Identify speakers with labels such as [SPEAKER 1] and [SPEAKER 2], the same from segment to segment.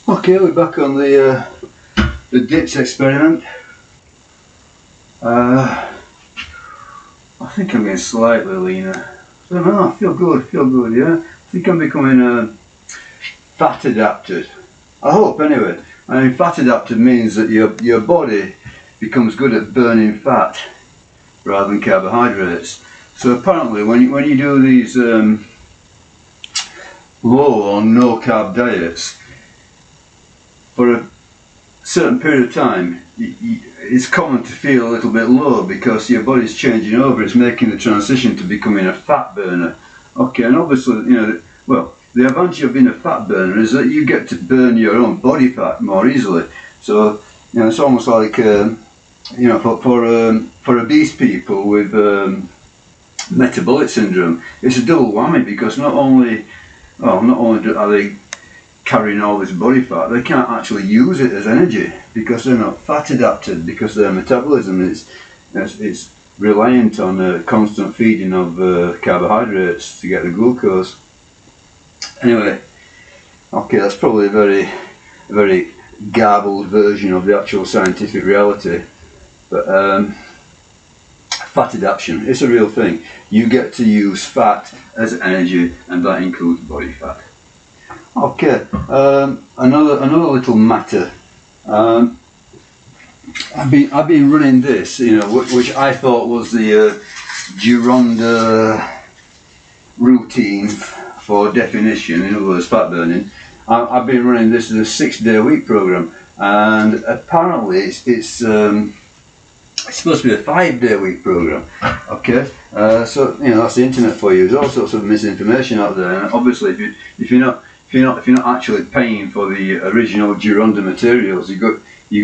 [SPEAKER 1] Okay, we're back on the dips experiment. I think I'm getting slightly leaner. I don't know, I feel good, yeah. I think I'm becoming fat adapted. I hope, anyway. I mean, fat adapted means that your body becomes good at burning fat rather than carbohydrates. So apparently when you do these low or no carb diets for a certain period of time, it's common to feel a little bit low because your body's changing over, it's making the transition to becoming a fat burner. Okay, and obviously, you know, well, the advantage of being a fat burner is that you get to burn your own body fat more easily. So, you know, it's almost like, you know, for obese people with metabolic syndrome, it's a double whammy because not only are they carrying all this body fat, they can't actually use it as energy because they're not fat adapted, because their metabolism is reliant on a constant feeding of carbohydrates to get the glucose. Anyway, okay, that's probably a very garbled version of the actual scientific reality, but fat adaptation, it's a real thing. You get to use fat as energy, and that includes body fat. Okay, another little matter. I've been running this, you know, which I thought was the Gironda routine for definition, in other words, fat burning. I've been running this as a 6-day-a-week program, and apparently it's supposed to be a 5-day-a-week program. Okay, so you know, that's the internet for you. There's all sorts of misinformation out there, and obviously if you're not actually paying for the original Gironda materials, you go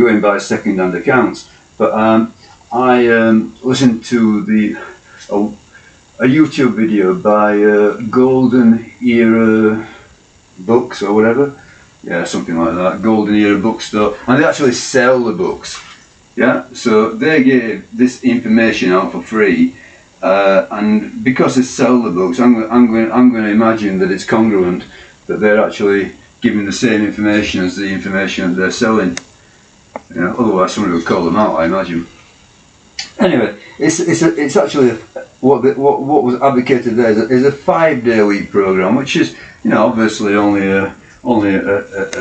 [SPEAKER 1] in by second-hand accounts. But I listened to a YouTube video by Golden Era Books or whatever, yeah, something like that. Golden Era Bookstore, and they actually sell the books. Yeah, so they gave this information out for free, and because they sell the books, I'm going to imagine that it's congruent, that they're actually giving the same information as the information that they're selling. You know, otherwise somebody would call them out, I imagine. Anyway, it's actually what was advocated there is a 5-day-a-week program, which is, you know, obviously only a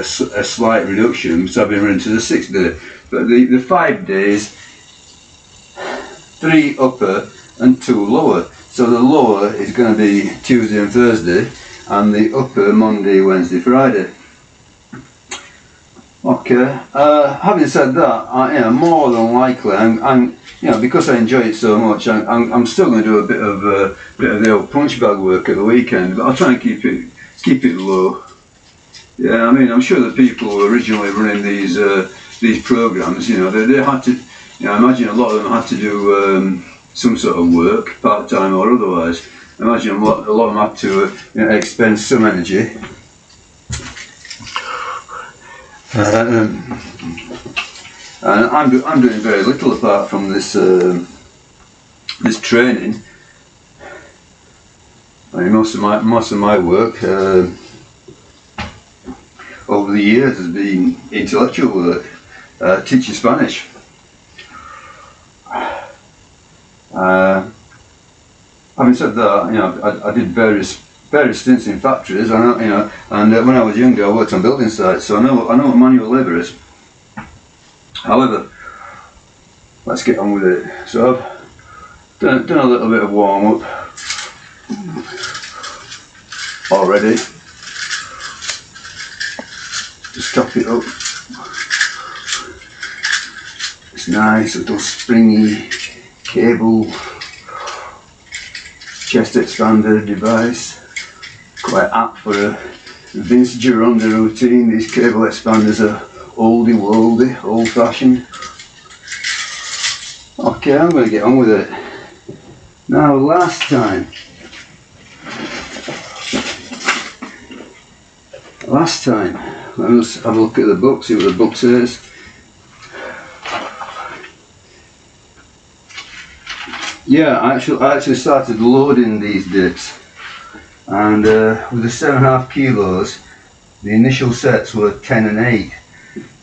[SPEAKER 1] slight reduction. So I've been running to the 6-day, but the 5 days, 3 upper and 2 lower. So the lower is going to be Tuesday and Thursday, and the upper Monday, Wednesday, Friday. Okay. Having said that, you know, more than likely, I'm you know, because I enjoy it so much, I'm still going to do a bit of the old punch bag work at the weekend, but I'll try and keep it low. Yeah, I mean, I'm sure the people who were originally running these programs, you know, they had to, you know, I imagine a lot of them had to do some sort of work, part-time or otherwise. I imagine a lot of them had to you know, expend some energy. And I'm doing very little apart from this this training. I mean, most of my work over the years has been intellectual work, teaching Spanish. Having said that, you know, I did various stints in factories. I know, you know, and when I was younger, I worked on building sites, so I know what manual labour is. However, let's get on with it. So I've done a little bit of warm up already. Just top it up. It's nice little springy cable chest expander device. Quite apt for a Vince Gironda routine. These cable expanders are oldie worldy, old fashioned. Okay, I'm going to get on with it. Now, last time let's have a look at the book, see what the book says. Yeah, I actually started loading these dips, and with the 7.5 kilos, The initial sets were 10 and 8,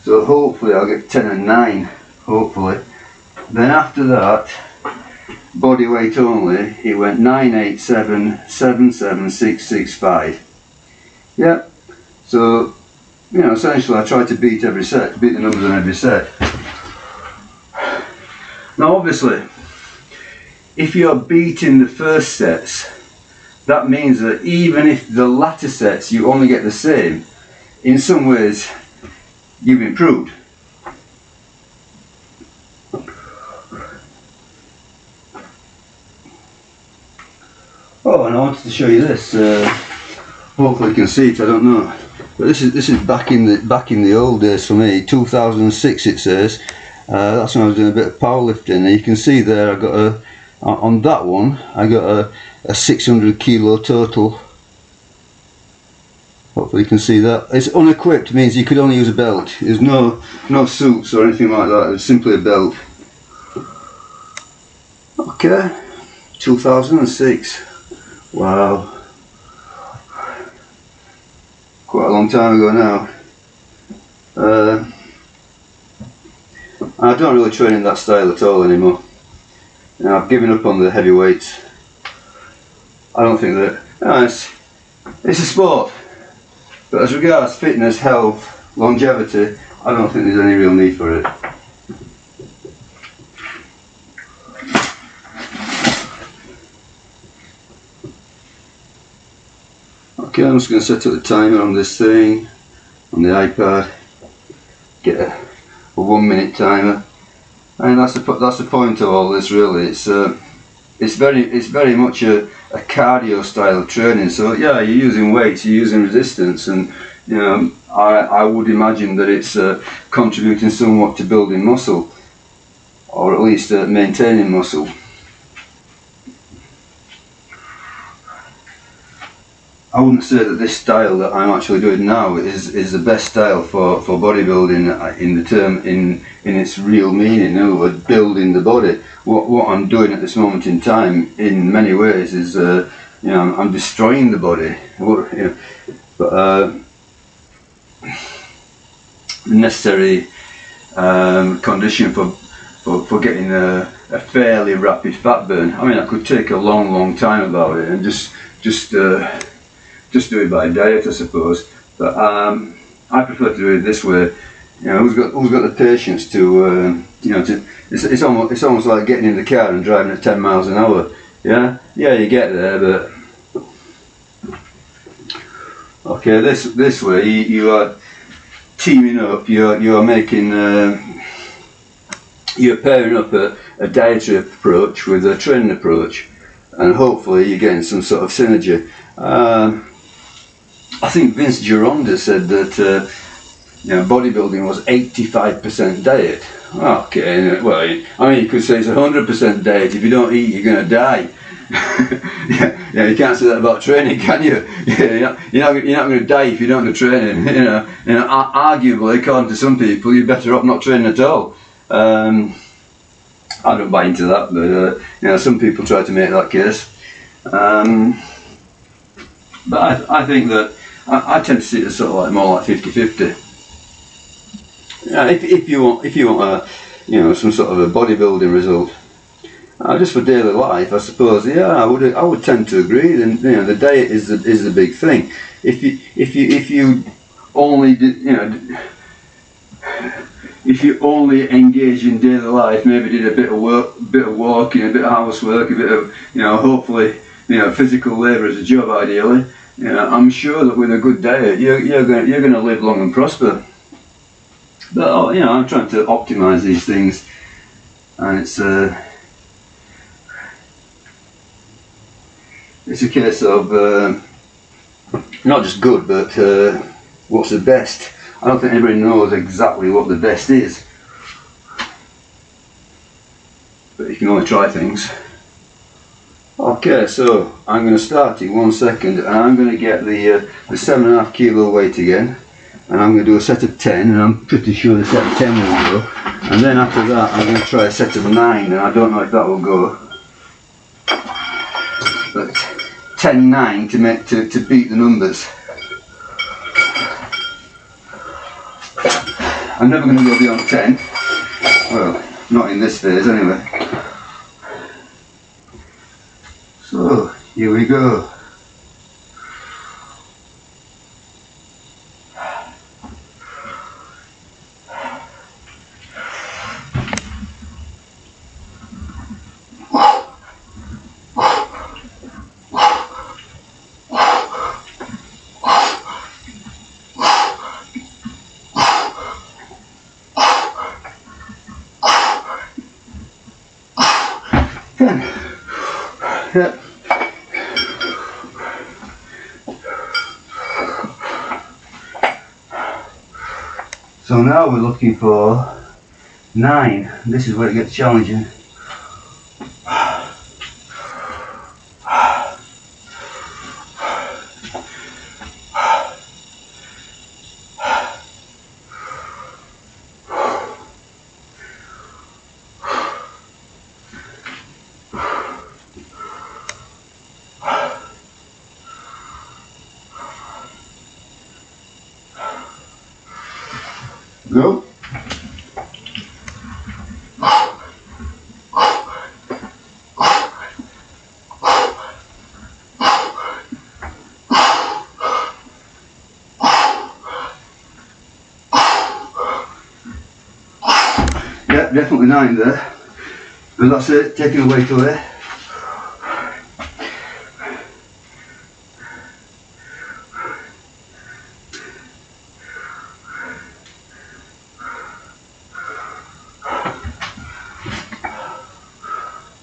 [SPEAKER 1] so hopefully I'll get 10 and 9, hopefully. Then after that, body weight only, it went 9, 8, 7, 7, 7, 6, 6, 5. Yeah, so, you know, essentially I tried to beat every set, beat the numbers on every set. Now obviously, if you're beating the first sets, that means that even if the latter sets you only get the same, in some ways you've improved. Oh, and I wanted to show you this. Hopefully you can see it. I don't know, but this is back in the old days for me. 2006 it says. That's when I was doing a bit of powerlifting. And you can see there I got on that one I got a 600 kilo total. Hopefully you can see that. It's unequipped, means you could only use a belt. There's no suits or anything like that. It's simply a belt. Okay, 2006. Wow, quite a long time ago now. I don't really train in that style at all anymore. You know, I've given up on the heavy weights. I don't think that, it's a sport, but as regards fitness, health, longevity, I don't think there's any real need for it. Okay, I'm just going to set up the timer on this thing, on the iPad, get a 1 minute timer, and that's the point of all this really. It's very much a cardio style of training. So yeah, you're using weights, you're using resistance, and you know, I would imagine that it's contributing somewhat to building muscle, or at least maintaining muscle. I wouldn't say that this style that I'm actually doing now is the best style for bodybuilding in its real meaning. In other words, building the body. What I'm doing at this moment in time, in many ways, is you know, I'm destroying the body. You know, but necessary condition for getting a fairly rapid fat burn. I mean, I could take a long time about it and just do it by diet, I suppose. But I prefer to do it this way. You know, who's got the patience to you know, it's almost like getting in the car and driving at 10 miles an hour. Yeah, you get there, but okay, this way you are teaming up. You're making you're pairing up a dietary approach with a training approach, and hopefully you're getting some sort of synergy. I think Vince Gironda said that you know, bodybuilding was 85% diet. Okay, well, I mean, you could say it's 100% diet. If you don't eat, you're going to die. Yeah, you can't say that about training, can you? Yeah, you're not going to die if you don't do training. You know, arguably, according to some people, you're better off not training at all. I don't buy into that, but you know, some people try to make that case. But I think that I tend to see it as sort of like more like 50-50. Yeah, if you want you know, some sort of a bodybuilding result, just for daily life, I suppose. Yeah, I would tend to agree. Then you know, the diet is the big thing. If you only if you only engage in daily life, maybe did a bit of walking, a bit of housework, a bit of, you know, hopefully, you know, physical labour as a job ideally. You know, I'm sure that with a good diet, you're going to live long and prosper. But you know, I'm trying to optimise these things, and it's a case of not just good, but what's the best. I don't think anybody knows exactly what the best is, but you can only try things. Okay, so I'm going to start in 1 second, and I'm going to get the 7.5 kilo weight again, and I'm going to do a set of 10, and I'm pretty sure the set of 10 will go, and then after that I'm going to try a set of 9, and I don't know if that will go, but 10-9 to beat the numbers. I'm never going to go beyond 10. Well, not in this phase anyway. So, here we go. Yep. So now we're looking for 9. This is where it gets challenging. Go. Yeah, definitely 9 there. But that's it, taking the weight away.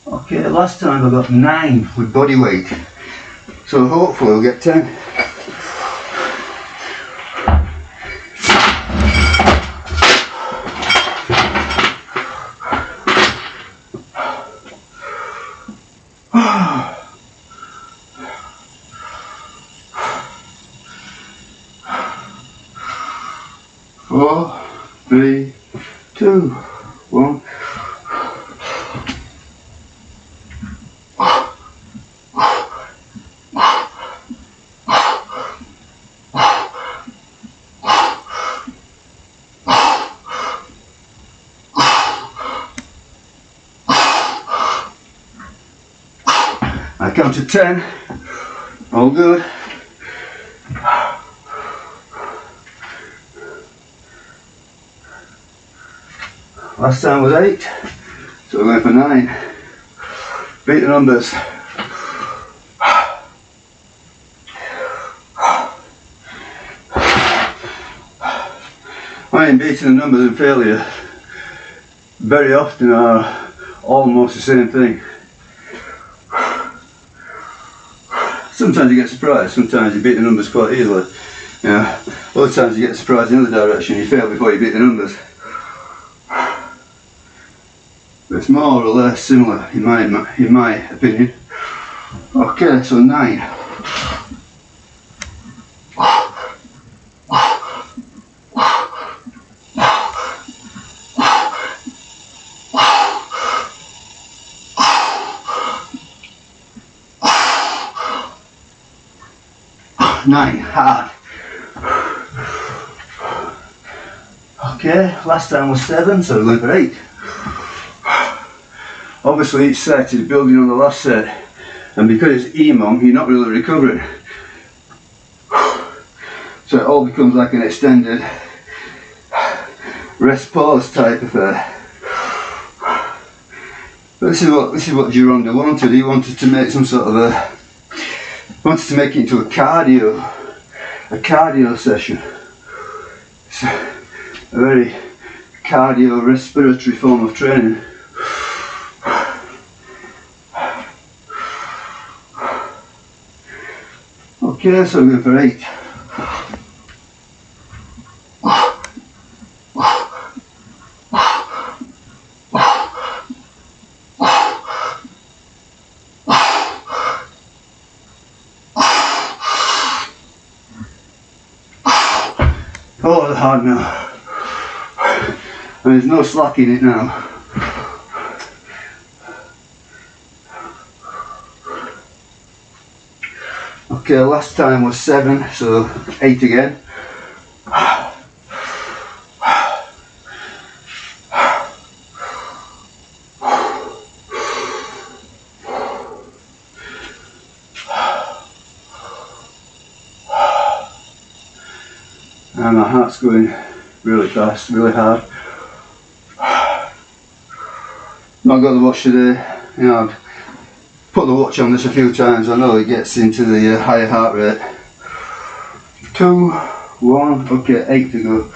[SPEAKER 1] Okay, last time I got 9 with body weight, so hopefully we'll get 10. Four, 3, 2, 1. I counted 10, all good. Last time was 8, so we're going for 9. Beat the numbers. I mean, beating the numbers and failure very often are almost the same thing. Sometimes you get surprised, sometimes you beat the numbers quite easily. Yeah. Other times you get surprised in the other direction, you fail before you beat the numbers. But it's more or less similar in my opinion. Okay, so 9. Hard. Okay, last time was 7, so we're going for 8. Obviously each set is building on the last set, and because it's EMOM, you're not really recovering. So it all becomes like an extended rest pause type affair. But this is what Gironda wanted. He wanted to make some sort of wanted to make it into a cardio session. It's a very cardio-respiratory form of training. Okay, so we're going for 8. Oh, it's hard now. And there's no slack in it now. Okay, last time was 7, so 8 again. and my heart's going really fast, really hard. Not got the watch today. You know, I've put the watch on this a few times. I know it gets into the higher heart rate. 2, 1, okay, 8 to go.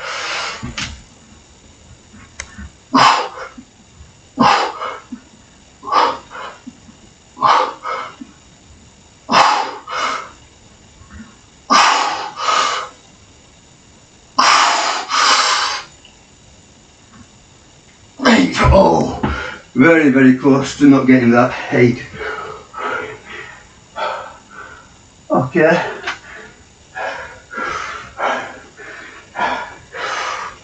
[SPEAKER 1] Oh, very, very close to not getting that 8. Okay.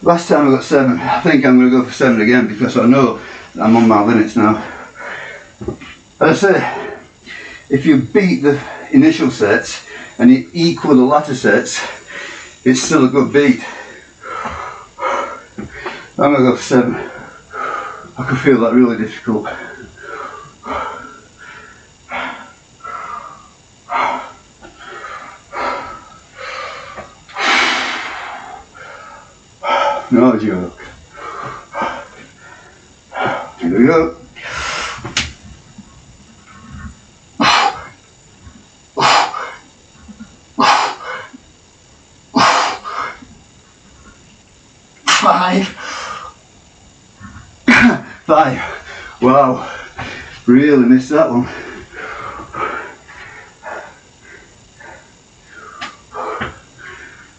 [SPEAKER 1] Last time I got 7. I think I'm going to go for 7 again because I know I'm on my limits now. As I say, if you beat the initial sets and you equal the latter sets, it's still a good beat. I'm going to go for 7. I can feel that really difficult. No joke. Here we go. Five. Wow, really missed that one.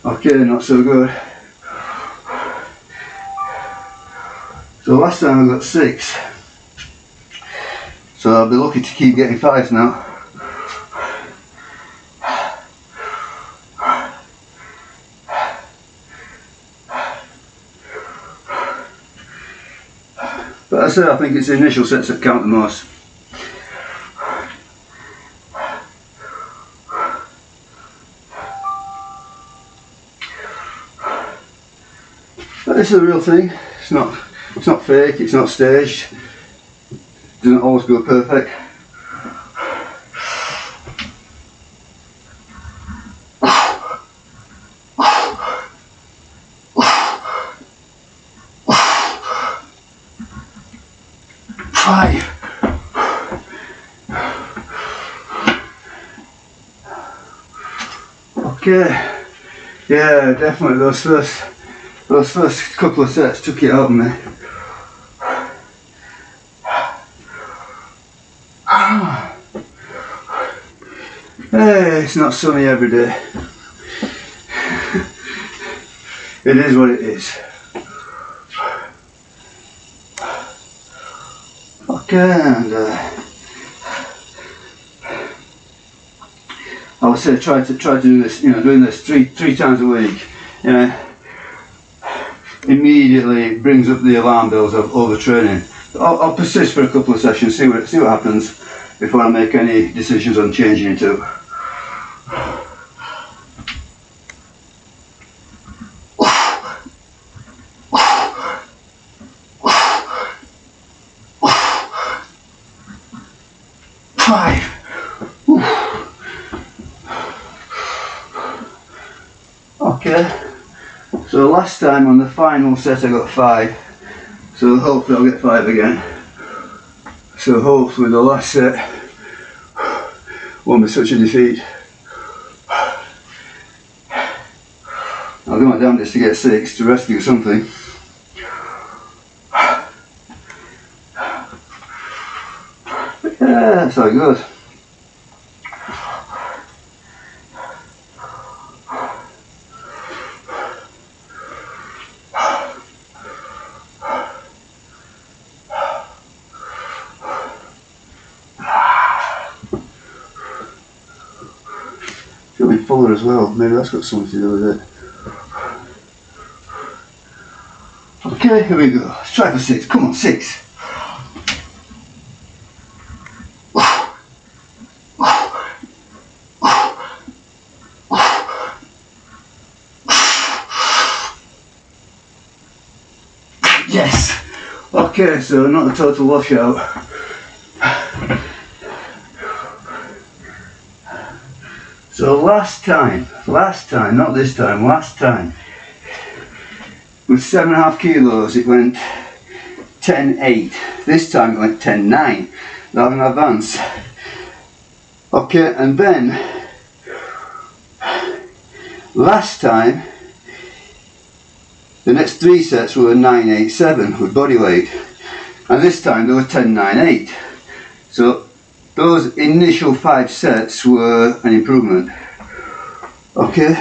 [SPEAKER 1] Okay, not so good. So last time I got 6. So I'll be lucky to keep getting 5s now. But as I said, I think it's the initial sets that count the most. But this is the real thing. It's not fake, it's not staged. It doesn't always go perfect. Okay, yeah, definitely those first couple of sets took it out of me. Hey, it's not sunny every day. It is what it is. Okay, and I would say try to do this, you know, doing this three times a week, you know, immediately brings up the alarm bells of overtraining. I'll persist for a couple of sessions, see what happens before I make any decisions on changing it up. Okay, so last time on the final set I got 5, so hopefully I'll get 5 again. So hopefully the last set won't be such a defeat. I'll do my damnedest to get 6 to rescue something. But yeah, that's how it goes. Feeling fuller as well, maybe that's got something to do with it. Okay, here we go. Let's try for 6. Come on, 6. Yes. Okay, so not a total washout. So last time, not this time, last time, with 7.5 kilos it went 10.8. This time it went 10.9. That's an advance. Okay, and then last time the next 3 sets were 9.87 with body weight, and this time they were 10.98. So those initial 5 sets were an improvement. Okay,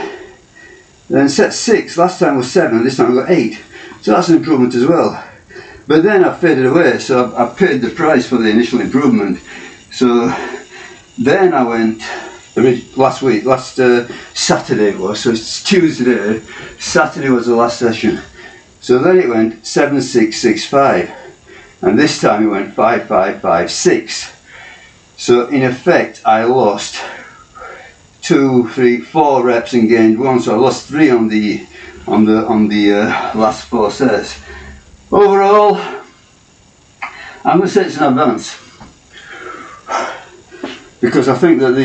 [SPEAKER 1] then set 6 last time was 7, this time I got 8, so that's an improvement as well. But then I faded away, so I paid the price for the initial improvement. So then I went last Saturday it was, so it's Tuesday, Saturday was the last session. So then it went 7.665, and this time it went 5.556. So in effect I lost 2, 3, 4 reps and gained 1, so I lost 3 on the last 4 sets. Overall, I'm going to say it's an advance, because I think that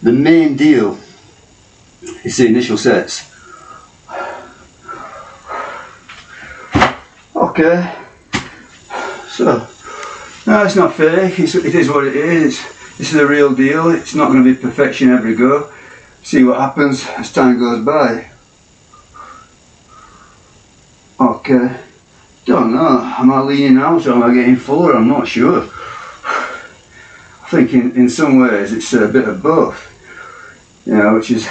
[SPEAKER 1] the main deal is the initial sets. Okay, so no, it's not fake. It is what it is. This is the real deal. It's not going to be perfection every go. See what happens as time goes by. Okay, don't know. Am I leaning out or am I getting fuller? I'm not sure. I think in some ways it's a bit of both. You know, which is,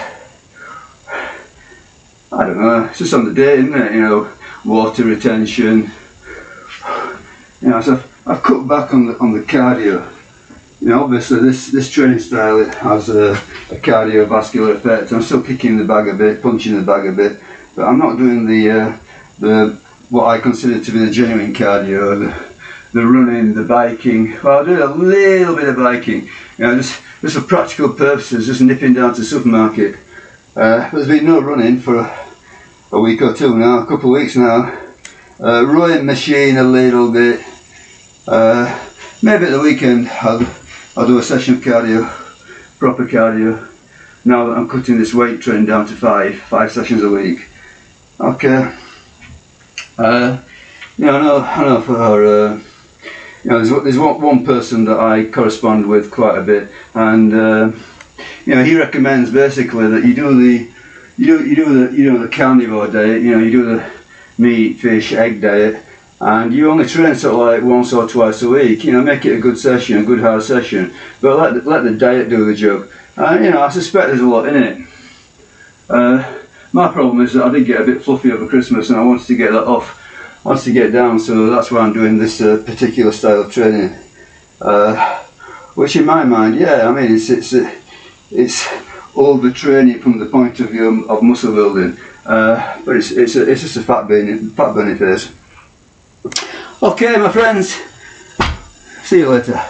[SPEAKER 1] I don't know. It's just on the day, isn't it? You know, water retention. You know, so I've cut back on the cardio. You know, obviously this training style, it has a cardiovascular effect. I'm still kicking the bag a bit, punching the bag a bit, but I'm not doing the what I consider to be the genuine cardio, the running, the biking. Well, I'll do a little bit of biking, you know, just for practical purposes, just nipping down to the supermarket. There's been no running for a week or two now, a couple of weeks now. Rowing machine a little bit. Maybe at the weekend I'll do a session of cardio, proper cardio, now that I'm cutting this weight training down to 5 sessions a week. Okay. You know, I know for you know, there's one person that I correspond with quite a bit, and you know, he recommends basically that you do the carnivore diet. You know, you do the meat, fish, egg diet, and you only train sort of like once or twice a week. You know, make it a good session, a good hard session, but let the diet do the job. You know, I suspect there's a lot in it. My problem is that I did get a bit fluffy over Christmas, and I wanted to get that off. I wanted to get down, so that's why I'm doing this particular style of training. Which, in my mind, yeah, I mean, it's overtraining from the point of view of muscle building, but it's just a fat burning phase. Okay, my friends, see you later.